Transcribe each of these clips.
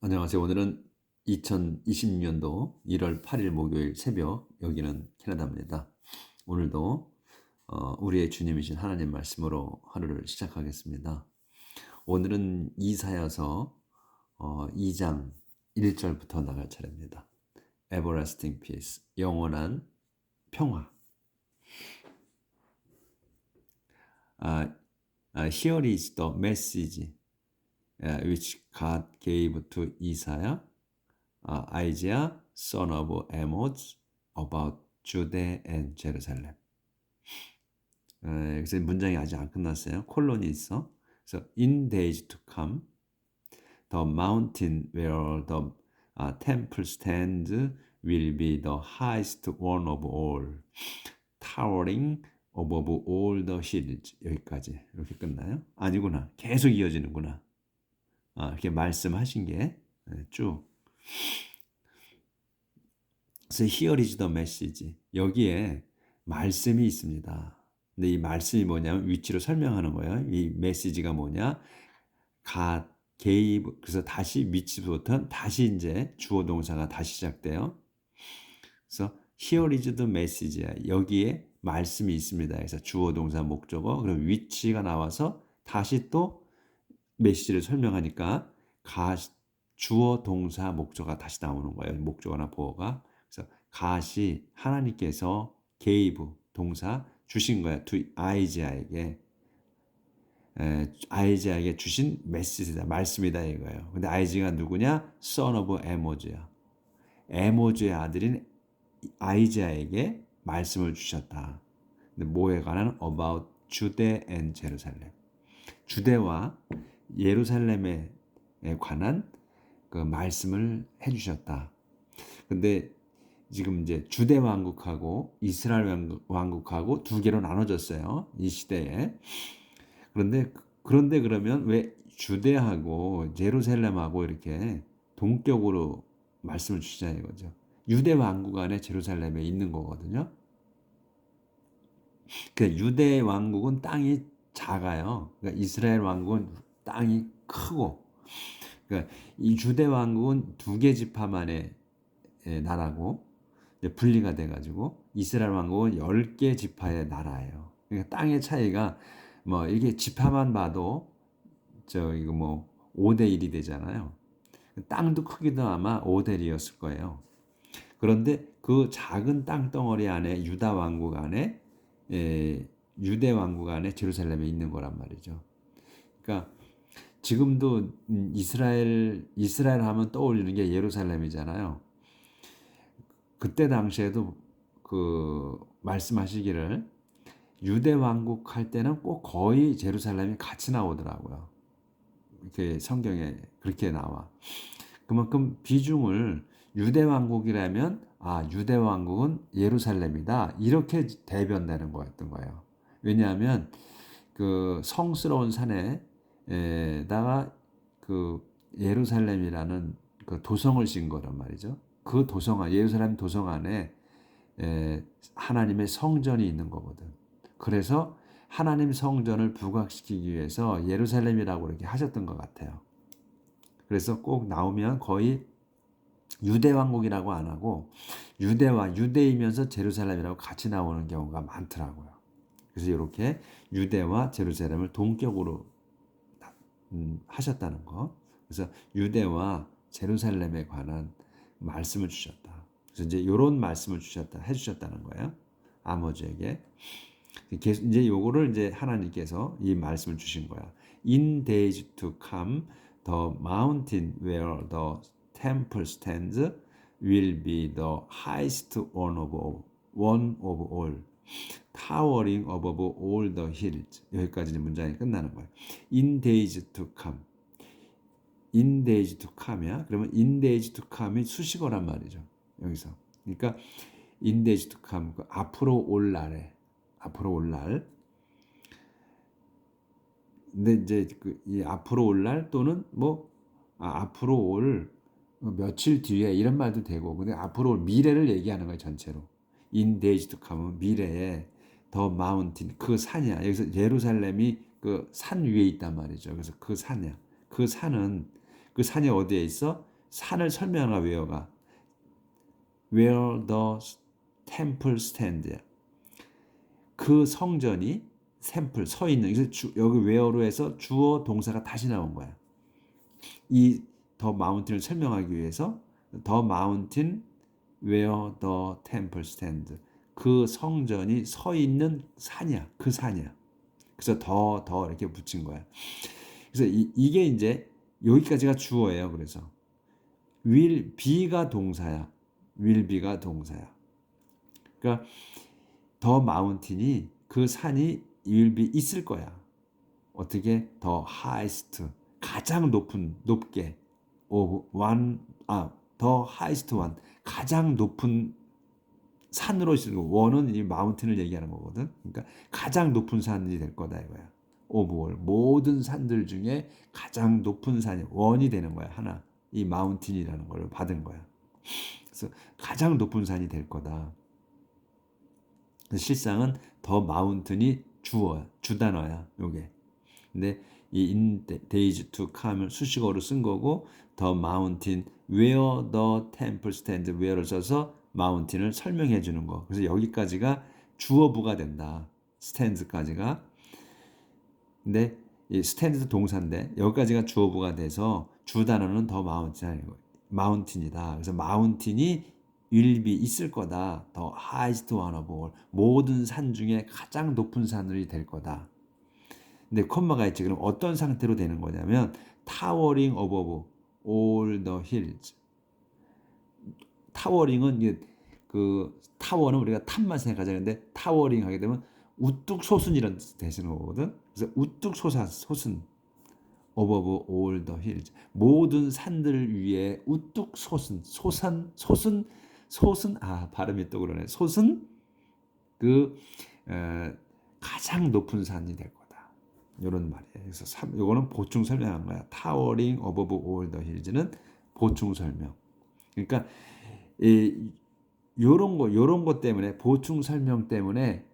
안녕하세요. 오늘은 2026년도 1월 8일 목요일 새벽, 여기는 캐나다입니다. 오늘도 우리의 주님이신 하나님 말씀으로 하루를 시작하겠습니다. 오늘은 이사야서 2장 1절부터 나갈 차례입니다. Everlasting peace, 영원한 평화. Here is the message which God gave to Isaiah, Isaiah, son of Amoz, about Judah and Jerusalem. 그래서 문장이 아직 안 끝났어요. 콜론이 있어. 그래서 in days to come, the mountain where the temple stands will be the highest one of all, towering above all the hills. 여기까지 이렇게 끝나요? 아니구나. 계속 이어지는구나. 이렇게 말씀하신 게 쭉. 그래서 here is the message. 여기에 말씀이 있습니다. 근데 이 말씀이 뭐냐면 위치로 설명하는 거예요. 이 메시지가 뭐냐? God gave. 그래서 다시 위치부터 다시 이제 주어 동사가 다시 시작돼요. 그래서 here is the message야. 여기에 말씀이 있습니다. 그래서 주어 동사 목적어 그럼 위치가 나와서 다시 또 메시지를 설명하니까 주어 동사 목적어가 다시 나오는 거예요. 목적어나 보어가. 그래서 가시 하나님께서 gave 동사 주신 거야. to 아이자에게 아이자에게 주신 메시지다. 말씀이다 이거예요. 근데 아이자가 누구냐? son of 에모즈야. 에모즈의 아들인 아이자에게 말씀을 주셨다. 근데 뭐에 관한? about Judah and Jerusalem. 주대와 예루살렘에 관한 그 말씀을 해주셨다. 근데 지금 이제 주대 왕국하고 이스라엘 왕국하고 두 개로 나눠졌어요. 이 시대에. 그런데 그러면 왜 주대하고 예루살렘하고 이렇게 동격으로 말씀을 주시냐 이거죠. 유대 왕국 안에 예루살렘에 있는 거거든요. 그 유대 왕국은 땅이 작아요. 그러니까 이스라엘 왕국은 땅이 크고, 그러니까 이 주대 왕국은 두 개 지파만의 나라고 분리가 돼가지고 이스라엘 왕국은 10개 지파의 나라예요. 그러니까 땅의 차이가 뭐 이게 지파만 봐도 이거 뭐 5대 1이 되잖아요. 땅도 크기도 아마 5대 1이었을 거예요. 그런데 그 작은 땅덩어리 안에 유다 왕국 안에 유대 왕국 안에 제루살렘에 있는 거란 말이죠. 그러니까 지금도 이스라엘 하면 떠올리는 게 예루살렘이잖아요. 그때 당시에도 그 말씀하시기를 유대 왕국 할 때는 꼭 거의 제루살렘이 같이 나오더라고요. 이렇게 성경에 그렇게 나와. 그만큼 비중을 유대 왕국이라면 유대 왕국은 예루살렘이다 이렇게 대변되는 거였던 거예요. 왜냐하면 그 성스러운 산에다가 그 예루살렘이라는 그 도성을 진 거란 말이죠. 그 예루살렘 도성 안에 하나님의 성전이 있는 거거든. 그래서 하나님 성전을 부각시키기 위해서 예루살렘이라고 이렇게 하셨던 것 같아요. 그래서 꼭 나오면 거의 유대 왕국이라고 안 하고 유대이면서 제루살렘이라고 같이 나오는 경우가 많더라고요. 그래서 이렇게 유대와 제루살렘을 동격으로 하셨다는 거. 그래서 유대와 제루살렘에 관한 말씀을 주셨다. 그래서 이제 이런 말씀을 해주셨다는 거예요. 아모즈에게. 이제 요거를 이제 하나님께서 이 말씀을 주신 거야. In days to come, the mountain where the temple stands will be the highest one of all, towering above all the hills. 여기까지 문장이 끝나는 거예요. In days to come. In days to come이야. 그러면 in days to come이 수식어란 말이죠. 여기서. 그러니까 in days to come, 앞으로 올 날에. 앞으로 올 날. 근데 이제 이 앞으로 올 날 또는 앞으로 올 며칠 뒤에 이런 말도 되고, 근데 앞으로 올 미래를 얘기하는 거예요, 전체로. In days to come은 미래에 the mountain, 그 산이야. 여기서 예루살렘이 그 산 위에 있단 말이죠. 그래서 그 산이야. 그 산이 어디에 있어? 산을 설명하는 where가 where the temple stand. 그 성전이 샘플 서 있는. 그래서 여기 where로 해서 주어 동사가 다시 나온 거야. 이 더 마운틴을 설명하기 위해서 the mountain where the temple stand. 그 성전이 서 있는 산이야. 그 산이야. 그래서 더 이렇게 붙인 거야. 그래서 이게 이제 여기까지가 주어예요. 그래서 will be가 동사야. will be가 동사야. 그러니까 더 마운틴이 그 산이 will be 있을 거야. 어떻게? 더 highest 가장 높게 of one 더 highest one 가장 높은 산으로 있는 거. 원은 이 마운틴을 얘기하는 거거든. 그러니까 가장 높은 산이 될 거다 이거야. of all 모든 산들 중에 가장 높은 산이 원이 되는 거야. 하나 이 마운틴이라는 걸 받은 거야. 그래서 가장 높은 산이 될 거다. 실상은 더 마운틴이 주 단어야. 요게. 근데 이 in days to come을 수식어로 쓴 거고 the mountain where the temple stands where를 써서 마운틴을 설명해 주는 거. 그래서 여기까지가 주어부가 된다. stands까지가. 근데 이 stand도 동사인데 여기까지가 주어부가 돼서 주 단어는 더 마운틴이다. 그래서 마운틴이 will be 있을 거다. 더 highest one of all 모든 산 중에 가장 높은 산이 될 거다. 근데 콤마가 있지. 그럼 어떤 상태로 되는 거냐면 towering above all the hills. 타워링은 그 타워는 우리가 탑만 생각하자는데 타워링 하게 되면 우뚝 솟은 이런 뜻이 되시는 거거든. 그래서 우뚝 솟은 above all the hills 모든 산들 위에 우뚝 솟은 발음이 또 그러네. 솟은 그 가장 높은 산이 될 거다. 이런 말이에요. 그래서 이거는 보충 설명한 거야. Towering above all the hills는 보충 설명. 그러니까 요런 것 때문에 보충 설명 때문에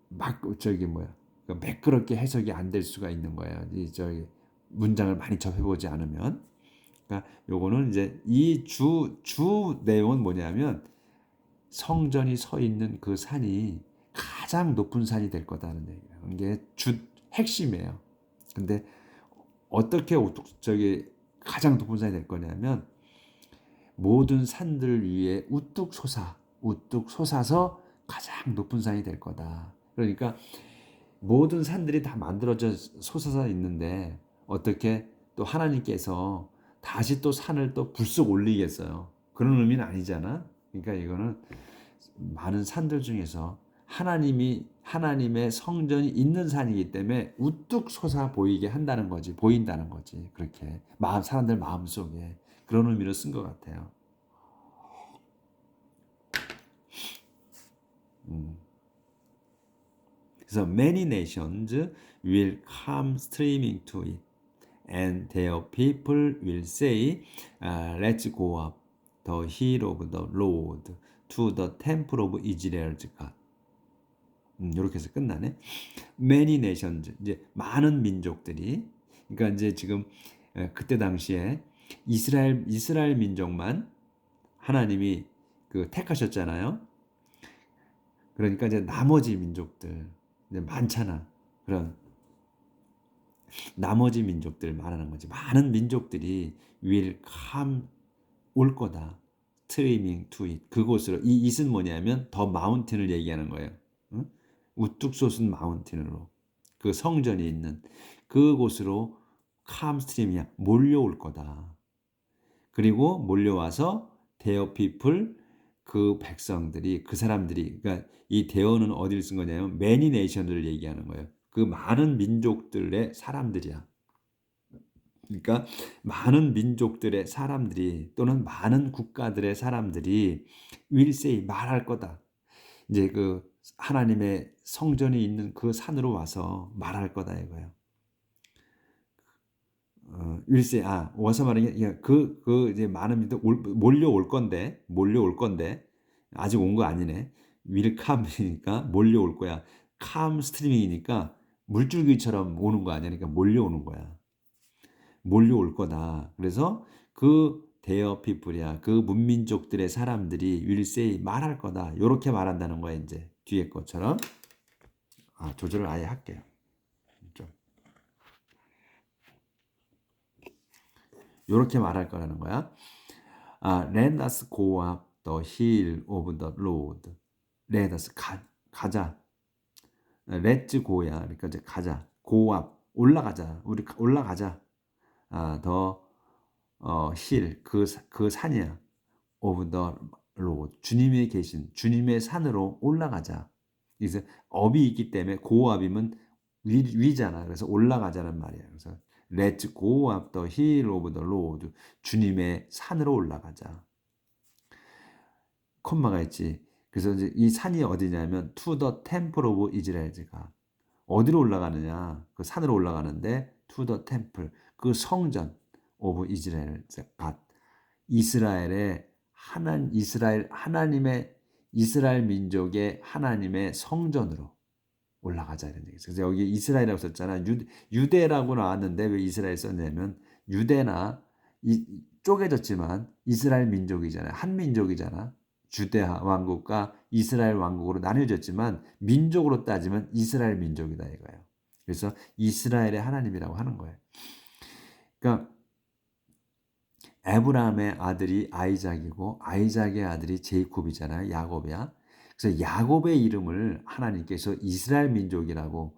막 매끄럽게 해석이 안 될 수가 있는 거예요. 문장을 많이 접해보지 않으면. 그러니까 요거는 이제 이 주 내용은 뭐냐면 성전이 서 있는 그 산이 가장 높은 산이 될 거다는 얘기예요. 이게 핵심이에요. 근데 어떻게 가장 높은 산이 될 거냐면 모든 산들 위에 우뚝 솟아서 가장 높은 산이 될 거다. 그러니까 모든 산들이 다 만들어져 솟아서 있는데 어떻게 또 하나님께서 다시 또 산을 또 불쑥 올리겠어요. 그런 의미는 아니잖아. 그러니까 이거는 많은 산들 중에서 하나님의 성전이 있는 산이기 때문에 우뚝 솟아 보인다는 거지. 그렇게 사람들 마음 속에 그런 의미로 쓴 것 같아요. 그래서 many nations will come streaming to it, and their people will say, let's go up the hill of the Lord to the temple of Israel's God. 이렇게 해서 끝나네. Many nations 이제 많은 민족들이. 그러니까 이제 지금 그때 당시에 이스라엘 민족만 하나님이 택하셨잖아요. 그러니까 이제 나머지 민족들 이제 많잖아. 그런 나머지 민족들 말하는 거지. 많은 민족들이 will come 올 거다. streaming to it. 그곳으로. 이 it은 뭐냐면 더 마운틴을 얘기하는 거예요. 응? 우뚝 솟은 마운틴으로 그 성전이 있는 그곳으로 come stream이야. 몰려올 거다. 그리고 몰려와서 their people 그 백성들이 그 사람들이 그러니까 이 대어는 어디를 쓴 거냐면 many nations를 얘기하는 거예요. 그 많은 민족들의 사람들이야. 그러니까 많은 민족들의 사람들이 또는 많은 국가들의 사람들이 will say 말할 거다. 이제 그 하나님의 성전이 있는 그 산으로 와서 말할 거다 이거예요. will say 와서 말하는 게 이제 많은 민족 몰려올 건데 아직 온 거 아니네. will come이니까 몰려올 거야. come streaming이니까 물줄기처럼 오는 거 아니야. 그러니까 몰려오는 거야. 몰려올 거다. 그래서 그 대어 피플이야. 그 문민족들의 사람들이 will say 말할 거다. 요렇게 말한다는 거야, 이제. 뒤에 것처럼. 조절을 아예 할게요. 좀. 요렇게 말할 거라는 거야. Let us go up the hill of the Lord. Let us 가자. Let's go야. 그러니까 이제 가자. Go up. 올라가자. 우리 올라가자. 더 hill 그 산이야. of the Lord. 주님이 계신 주님의 산으로 올라가자. 그래서 up이 있기 때문에 go up이면 위잖아. 그래서 올라가자는 말이야. 그래서 Let's go up the hill of the Lord. 주님의 산으로 올라가자. 콤마가 있지. 그래서 이제 이 산이 어디냐면 to the temple of Israel가 어디로 올라가느냐? 그 산으로 올라가는데 to the temple 그 성전 of Israel가 이스라엘의 이스라엘 민족의 하나님의 성전으로 올라가자 이런 얘기죠. 그래서 여기 이스라엘이라고 썼잖아. 유대라고 나왔는데 왜 이스라엘 썼냐면 유대나 쪼개졌지만 이스라엘 민족이잖아요. 한 민족이잖아. 주대 왕국과 이스라엘 왕국으로 나뉘어졌지만 민족으로 따지면 이스라엘 민족이다 이거예요. 그래서 이스라엘의 하나님이라고 하는 거예요. 그러니까 에브라함의 아들이 아이작이고 아이작의 아들이 제이콥이잖아요. 야곱이야. 그래서 야곱의 이름을 하나님께서 이스라엘이라고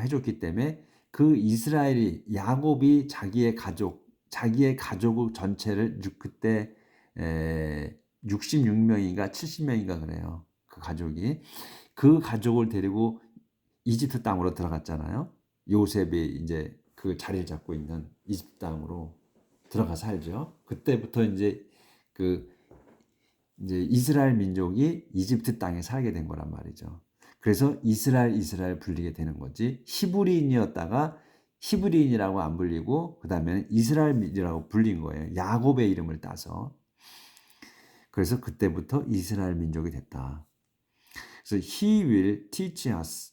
해줬기 때문에 그 이스라엘이 야곱이 자기의 가족 전체를 그때 66명인가 70명인가 그래요. 그 가족을 데리고 이집트 땅으로 들어갔잖아요. 요셉이 이제 그 자리를 잡고 있는 이집트 땅으로 들어가 살죠. 그때부터 이제 이스라엘 민족이 이집트 땅에 살게 된 거란 말이죠. 그래서 이스라엘 불리게 되는 거지. 히브리인이었다가 히브리인이라고 안 불리고 그다음에는 이스라엘이라고 불린 거예요. 야곱의 이름을 따서. 그래서 그때부터 이스라엘 민족이 됐다. 그래서 He will teach us.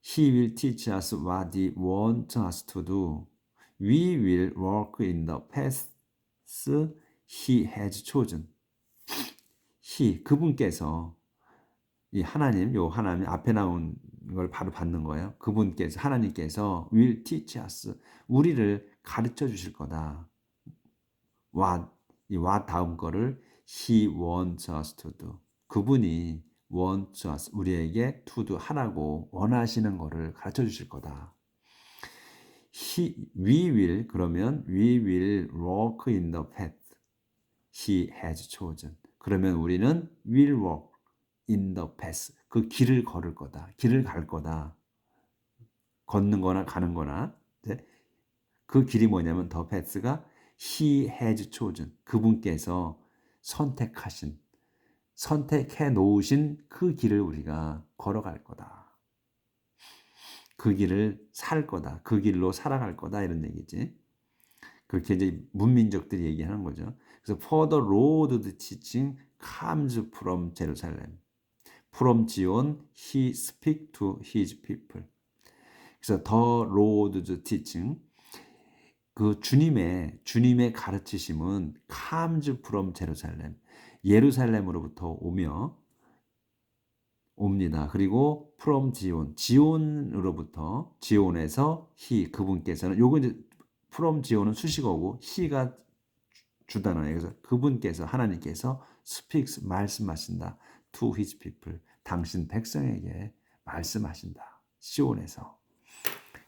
He will teach us what He wants us to do. We will walk in the paths He has chosen. 그분께서 이 하나님 앞에 나온 걸 바로 받는 거예요. 하나님께서 will teach us 우리를 가르쳐 주실 거다. 이 what 다음 거를 He wants us to do. 그분이 wants us 우리에게 to do 하라고 원하시는 거를 가르쳐 주실 거다. we will walk in the path He has chosen. 그러면 우리는 will walk in the path. 그 길을 걸을 거다. 길을 갈 거다. 걷는 거나 가는 거나. 그 길이 뭐냐면 the path가 He has chosen. 그분께서 선택해 놓으신 그 길을 우리가 걸어갈 거다. 그 길을 살 거다. 그 길로 살아갈 거다. 이런 얘기지. 그렇게 이제 문민족들이 얘기하는 거죠. 그래서 for the road teaching comes from Jerusalem. From Zion he speak to his people. 그래서 the road teaching 그 주님의 가르치심은 comes from Jerusalem. 예루살렘으로부터 옵니다. 그리고 from 지온에서 그분께서는 요거 이제 from 지온은 수식어고 he가 주단어예요. 그래서 그분께서 하나님께서 speaks 말씀하신다. to his people 당신 백성에게 말씀하신다. 시온에서.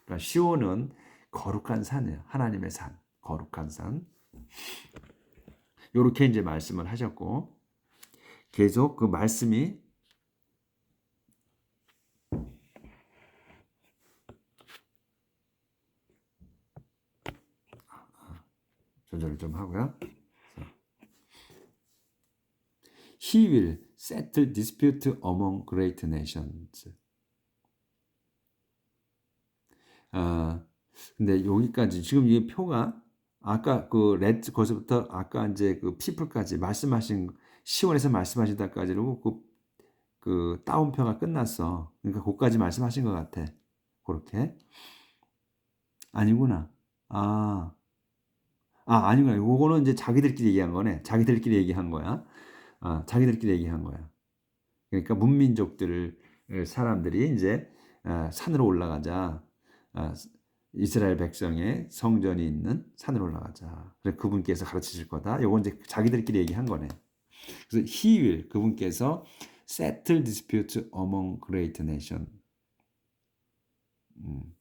그러니까 시온은 거룩한 산이에요. 하나님의 산, 거룩한 산. 요렇게 이제 말씀을 하셨고 계속 그 말씀이 조절을 좀 하고요. He will settle dispute among great nations. 근데 여기까지 지금 이 표가 아까 거기서부터 아까 이제 그 people까지 말씀하신 시온에서 말씀하신 데까지로 그 따옴표가 끝났어. 그러니까 거기까지 말씀하신 것 같아. 그렇게 아니구나. 아, 아니구나. 요거는 이제 자기들끼리 얘기한 거네. 자기들끼리 얘기한 거야. 자기들끼리 얘기한 거야. 그러니까 문민족들 사람들이 이제 산으로 올라가자. 아, 이스라엘 백성의 성전이 있는 산으로 올라가자. 그래 그분께서 가르치실 거다. 요건 이제 자기들끼리 얘기한 거네. 그래서 he will 그분께서 settle dispute among great nation. 음.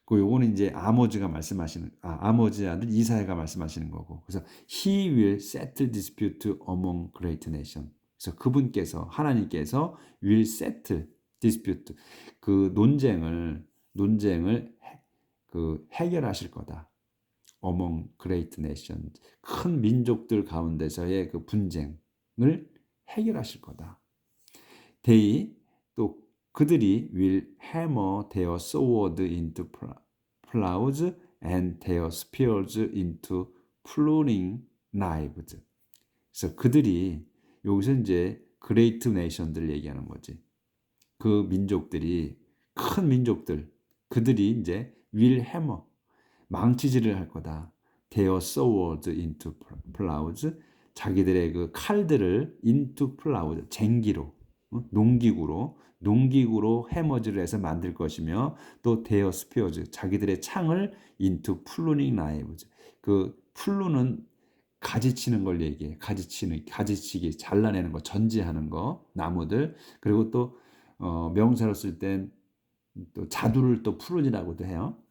그 요거는 이제 아모즈가 말씀하시는 아모즈 아들 이사야가 말씀하시는 거고. 그래서 he will settle dispute among great nation. 그래서 그분께서 하나님께서 will settle dispute 그 논쟁을 그 해결하실 거다. among great nation 큰 민족들 가운데서의 그 분쟁을 해결하실 거다. They 또 그들이 will hammer their sword into plows and their spears into pruning knives. 그래서 그들이 여기서 이제 great nation들 얘기하는 거지. 그 민족들이 큰 민족들 그들이 이제 will hammer 망치질을 할 거다. Their sword into plows 자기들의 그 칼들을 into plows 쟁기로 농기구로 해머즈를 해서 만들 것이며 또 their spears 자기들의 창을 into pruning knives 그 풀루는 가지치는 걸 얘기해. 가지치기 잘라내는 거 전지하는 거 나무들 그리고 또 명사로 쓸 땐 또 자두를 또 푸른이라고도 해요.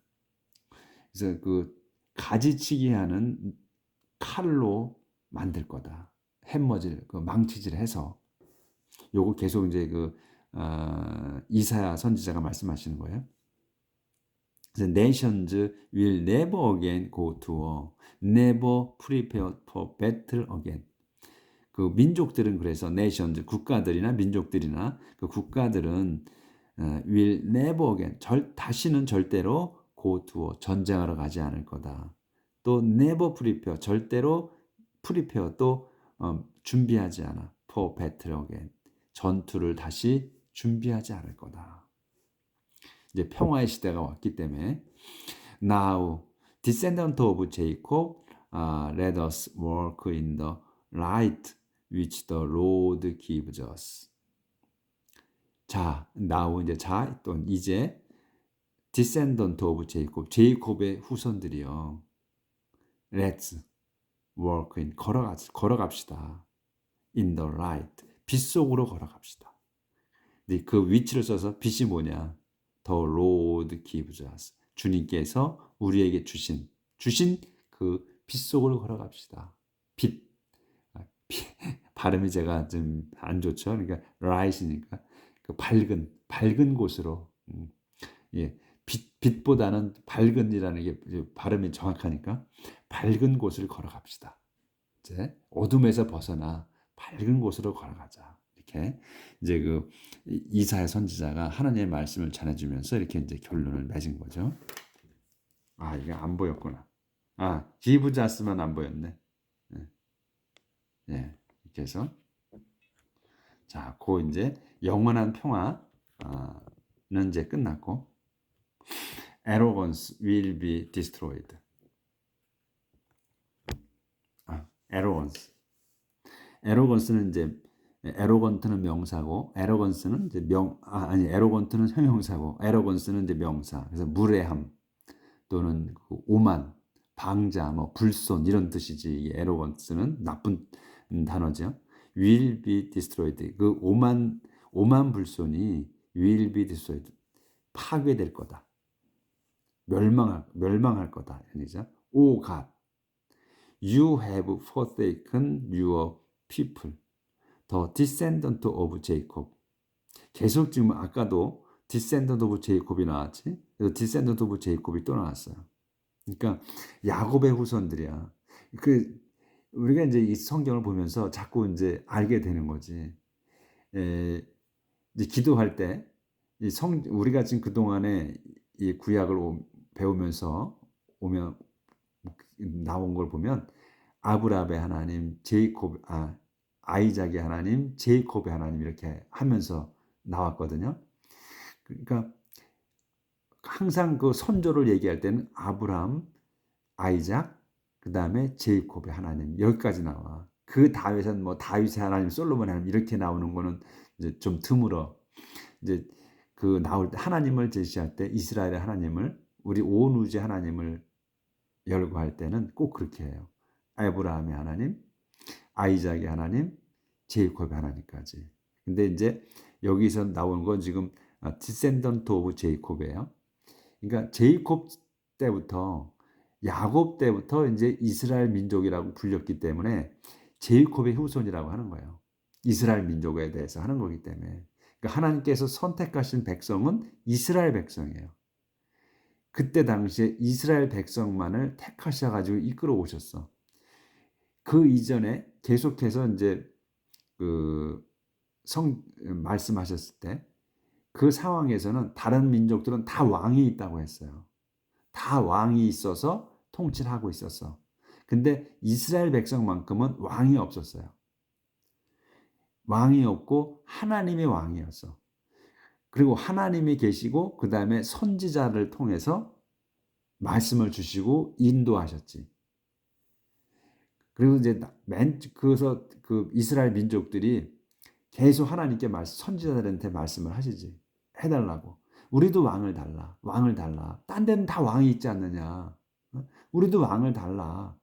그래서 그 가지치기 하는 칼로 만들 거다. 햄머질, 그 망치질 해서 요거 계속 이제 그 이사야 선지자가 말씀하시는 거예요. 그래서 nations will never again go to war, never prepare for battle again. 그 민족들은 그래서 nations 국가들이나 민족들이나 그 국가들은 will never again 다시는 절대로 go to war 전쟁하러 가지 않을 거다. 또 never prepare 절대로 prepare 또 준비하지 않아 for battle again 전투를 다시 준비하지 않을 거다. 이제 평화의 시대가 왔기 때문에 now descendant of Jacob let us walk in the light which the Lord gives us. 자, now 이제 또 이제 descendant of Jacob 제이콥의 후손들이요. Let's walk in 걸어갑시다. In the light 빛 속으로 걸어갑시다. 근데 그 위치를 써서 빛이 뭐냐? The Lord gives us. 주님께서 우리에게 주신 그 빛 속으로 걸어갑시다. 빛. 발음이 제가 좀 안 좋죠. 그러니까 light이니까 그 밝은 곳으로. 예. 빛보다는 밝은이라는 게 발음이 정확하니까 밝은 곳을 걸어갑시다. 이제 어둠에서 벗어나 밝은 곳으로 걸어가자. 이렇게 이제 그 이사야 선지자가 하나님의 말씀을 전해주면서 이렇게 이제 결론을 맺은 거죠. 이게 안 보였구나. 기브자스만 안 보였네. 예, 이렇게 해서 자, 그 이제 영원한 평화는 이제 끝났고, arrogance will be destroyed. arrogance. arrogance는 이제 arrogant는 명사고, arrogance는 이제 arrogant는 형용사고, arrogance는 이제 명사. 그래서 무례함 또는 그 오만, 방자, 뭐 불손 이런 뜻이지. 이 arrogance는 나쁜 단어죠. will be destroyed. 그 오만 불손이 will be destroyed. 파괴될 거다. 멸망할 거다. 아니죠? O God, you have forsaken your people, the descendant of Jacob. 계속 지금 아까도 descendant of Jacob이 나왔지. 그래서 descendant of Jacob이 또 나왔어요. 그러니까 야곱의 후손들이야. 우리가 이제 이 성경을 보면서 자꾸 이제 알게 되는 거지. 이제 기도할 때 우리가 지금 그 동안에 이 구약을 배우면서 나온 걸 보면 아브라함의 하나님, 아이작의 하나님, 제이콥의 하나님 이렇게 하면서 나왔거든요. 그러니까 항상 그 선조를 얘기할 때는 아브라함, 아이작, 그 다음에 제이콥의 하나님 여기까지 나와. 그 다윗은 뭐 다윗의 하나님, 솔로몬의 하나님 이렇게 나오는 거는 이제 좀 드물어. 이제 그 나올 때 하나님을 제시할 때 이스라엘의 하나님을 우리 온 우주의 하나님을 열거할 때는 꼭 그렇게 해요. 아브라함의 하나님, 아이작의 하나님, 제이콥의 하나님까지. 근데 이제 여기서 나오는 건 지금 디센던트 오브 제이콥이에요. 그러니까 제이콥 때부터 야곱 때부터 이제 이스라엘 민족이라고 불렸기 때문에 제이콥의 후손이라고 하는 거예요. 이스라엘 민족에 대해서 하는 거기 때문에. 그러니까 하나님께서 선택하신 백성은 이스라엘 백성이에요. 그때 당시에 이스라엘 백성만을 택하셔 가지고 이끌어 오셨어. 그 이전에 계속해서 이제 그 말씀하셨을 때 그 상황에서는 다른 민족들은 다 왕이 있다고 했어요. 다 왕이 있어서 통치를 하고 있었어. 근데 이스라엘 백성만큼은 왕이 없었어요. 왕이 없고 하나님의 왕이었어. 그리고 하나님이 계시고 그 다음에 선지자를 통해서 말씀을 주시고 인도하셨지. 그리고 이제 그래서 그 이스라엘 민족들이 계속 하나님께 선지자들한테 말씀을 하시지. 해달라고. 우리도 왕을 달라. 왕을 달라. 딴 데는 다 왕이 있지 않느냐. 우리도 왕을 달라.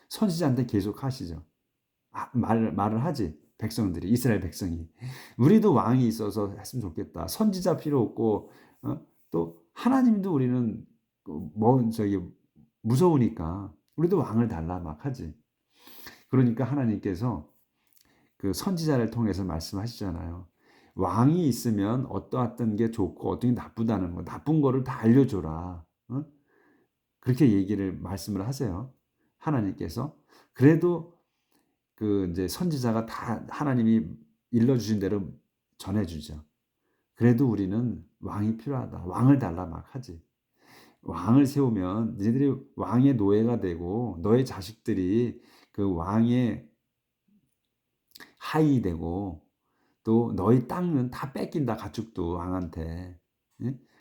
선지자한테 계속 하시죠. 말을 하지. 백성들이, 이스라엘 백성이. 우리도 왕이 있어서 했으면 좋겠다. 선지자 필요 없고, 또 하나님도 우리는 무서우니까 우리도 왕을 달라 막 하지. 그러니까 하나님께서 그 선지자를 통해서 말씀하시잖아요. 왕이 있으면 어떠했던 게 좋고 어떤 게 나쁘다는 거, 나쁜 거를 다 알려줘라. 그렇게 말씀을 하세요. 하나님께서. 그래도 그 이제 선지자가 다 하나님이 일러주신 대로 전해주죠. 그래도 우리는 왕이 필요하다. 왕을 달라 막 하지. 왕을 세우면 너희들이 왕의 노예가 되고 너의 자식들이 그 왕의 하이 되고 또 너희 땅은 다 뺏긴다. 가축도 왕한테.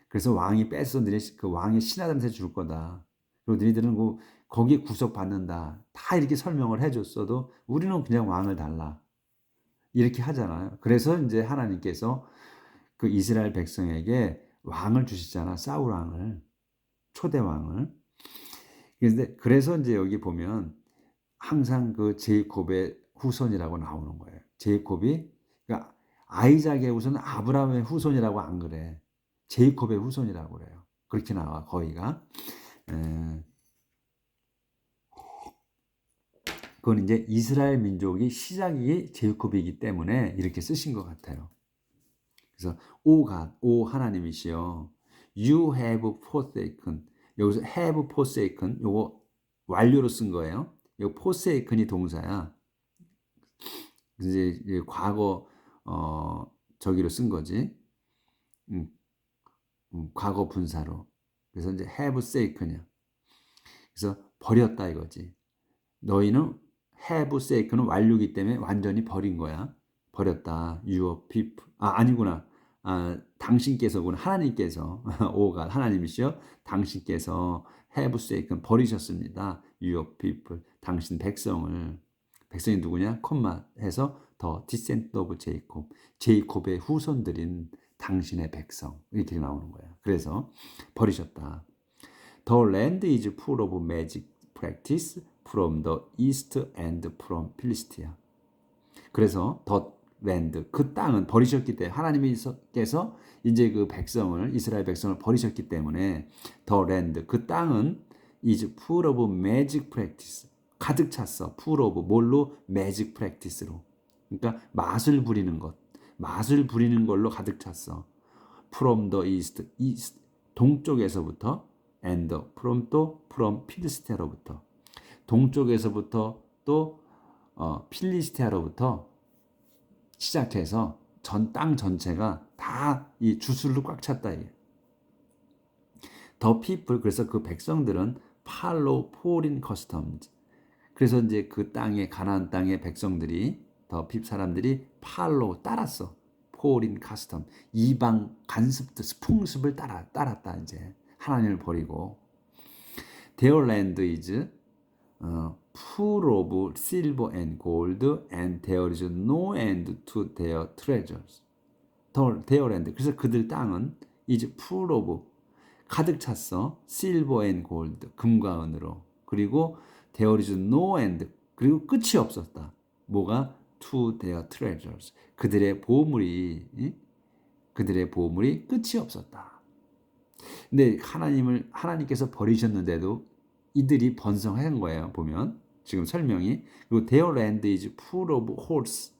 그래서 왕이 뺏어 그 왕의 신하들한테 줄 거다. 그리고 너희들은 거기 구속받는다. 다 이렇게 설명을 해줬어도 우리는 그냥 왕을 달라. 이렇게 하잖아요. 그래서 이제 하나님께서 그 이스라엘 백성에게 왕을 주시잖아. 사울 왕을. 초대 왕을. 그래서 이제 여기 보면 항상 그 제이콥의 후손이라고 나오는 거예요. 제이콥이, 그러니까 아이작의 후손은 아브라함의 후손이라고 안 그래. 제이콥의 후손이라고 그래요. 그렇게 나와, 거기가. 그건 이제 이스라엘 민족이 시작이 제이콥이기 때문에 이렇게 쓰신 것 같아요. 그래서 오 하나님이시여, you have forsaken. 여기서 have forsaken, 요거 완료로 쓴 거예요. 요 forsaken이 동사야. 이제 과거 저기로 쓴 거지. 과거 분사로. 그래서 이제 have forsaken이야. 그래서 버렸다 이거지. 너희는 have forsaken은 완료기 때문에 완전히 버린 거야. 버렸다. Your people. 아니구나. 당신께서구나. 하나님께서. 오가 하나님이시여. 당신께서 have forsaken 버리셨습니다. Your people. 당신 백성을. 백성이 누구냐? 콤마 해서 더 descendant of Jacob. 제이콥의 후손들인 당신의 백성. 이렇게 나오는 거야. 그래서 버리셨다. The land is full of magic practice from the east and from Philistia. 그래서 the land, 그 땅은 버리셨기 때문에 하나님께서 이제 그 백성을, 이스라엘 백성을 버리셨기 때문에 the land, 그 땅은 is full of magic practice. 가득 찼어. full of 뭘로? magic practice로. 그러니까 맛을 부리는 것. 맛을 부리는 걸로 가득 찼어. from the east, 동쪽에서부터 and from 필리스테아로부터. 동쪽에서부터 또 필리스테아로부터 시작해서 땅 전체가 다 이 주술로 꽉 찼다. The people, 그래서 그 백성들은 follow foreign customs. 그래서 이제 그 땅에, 가나안 땅의 백성들이, 더 핍 사람들이 팔로 따랐어. foreign custom, 이방 간습들, 풍습을 따랐다. 이제 하나님을 버리고. Their land is full of silver and gold, and there is no end to their treasures. Their land. 그래서 그들 땅은 is full of, 가득 찼어. silver and gold, 금과 은으로. 그리고 there is no end, 그리고 끝이 없었다. 뭐가? to their treasures. 그들의 보물이 끝이 없었다. 근데 하나님께서 버리셨는데도 이들이 번성한 거예요. 보면 지금 설명이. 그리고 their land is full of horse,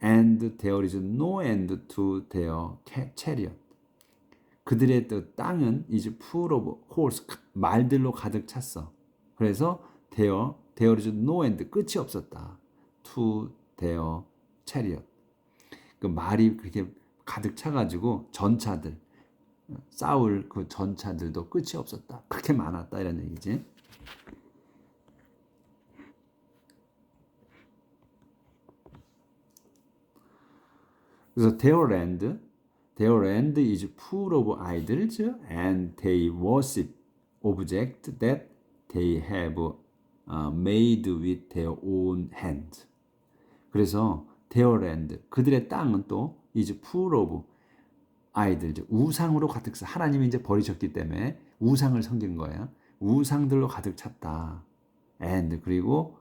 and there is no end to their chariot. 그들의 땅은 is full of horse, 말들로 가득 찼어. 그래서 there is no end, 끝이 없었다. to their chariot. 그 말이 그렇게 가득 차가지고 전차들, 싸울 그 전차들도 끝이 없었다. 그렇게 많았다 이런 얘기지. 그래서 their land is full of idols, and they worship objects that they have made with their own hands. 그래서 their land, 그들의 땅은 또 is full of idols, 우상으로 가득 차. 하나님이 이제 버리셨기 때문에 우상을 섬긴 거예요. 우상들로 가득 찼다. And 그리고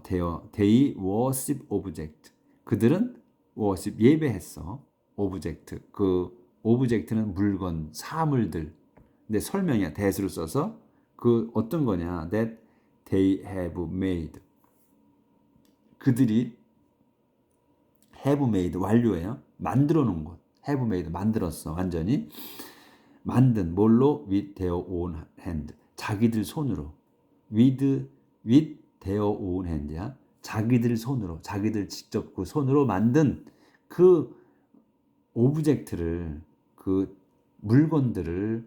they worship object. 그들은 worship, 예배했어. object, 그 object는 물건, 사물들. 근데 설명이야. that을 써서 그 어떤 거냐? that they have made. 그들이 have made, 완료예요. 만들어 놓은 것. have made, 만들었어. 완전히 만든. 뭘로? with their own hand. 자기들 손으로. with their own hand야. 자기들 손으로, 자기들 직접 그 손으로 만든 그 오브젝트를, 그 물건들을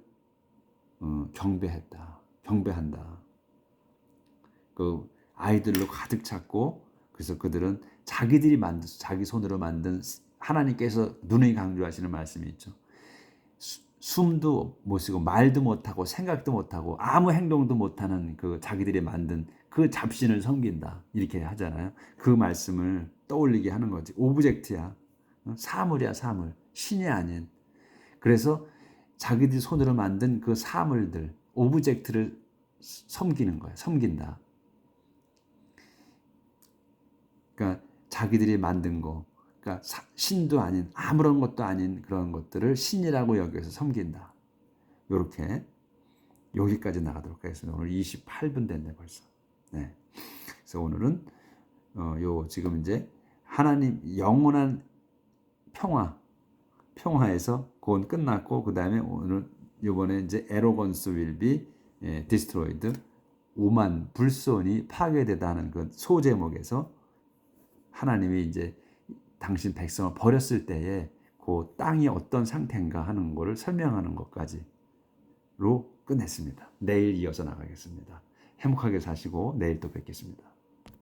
경배한다. 그 아이들로 가득 찼고, 그래서 그들은 자기들이 자기 손으로 만든, 하나님께서 눈이 강조하시는 말씀이 있죠. 숨도 못 쉬고 말도 못하고 생각도 못하고 아무 행동도 못하는 그 자기들이 만든 그 잡신을 섬긴다. 이렇게 하잖아요. 그 말씀을 떠올리게 하는 거지. 오브젝트야. 사물이야, 사물. 신이 아닌. 그래서 자기들 손으로 만든 그 사물들, 오브젝트를 섬기는 거야. 섬긴다. 그러니까 자기들이 만든 거, 그러니까 신도 아닌, 아무런 것도 아닌 그런 것들을 신이라고 여기서 섬긴다. 이렇게 여기까지 나가도록 하겠습니다. 오늘 28분 됐네 벌써. 네. 그래서 오늘은 지금 이제 하나님 영원한 평화에서 그건 끝났고, 그 다음에 오늘 이번에 이제 arrogance will be destroyed, 오만, 불손이 파괴되다는 그 소제목에서 하나님이 이제 당신 백성을 버렸을 때에 그 땅이 어떤 상태인가 하는 것을 설명하는 것까지로 끝냈습니다. 내일 이어서 나가겠습니다. 행복하게 사시고 내일 또 뵙겠습니다.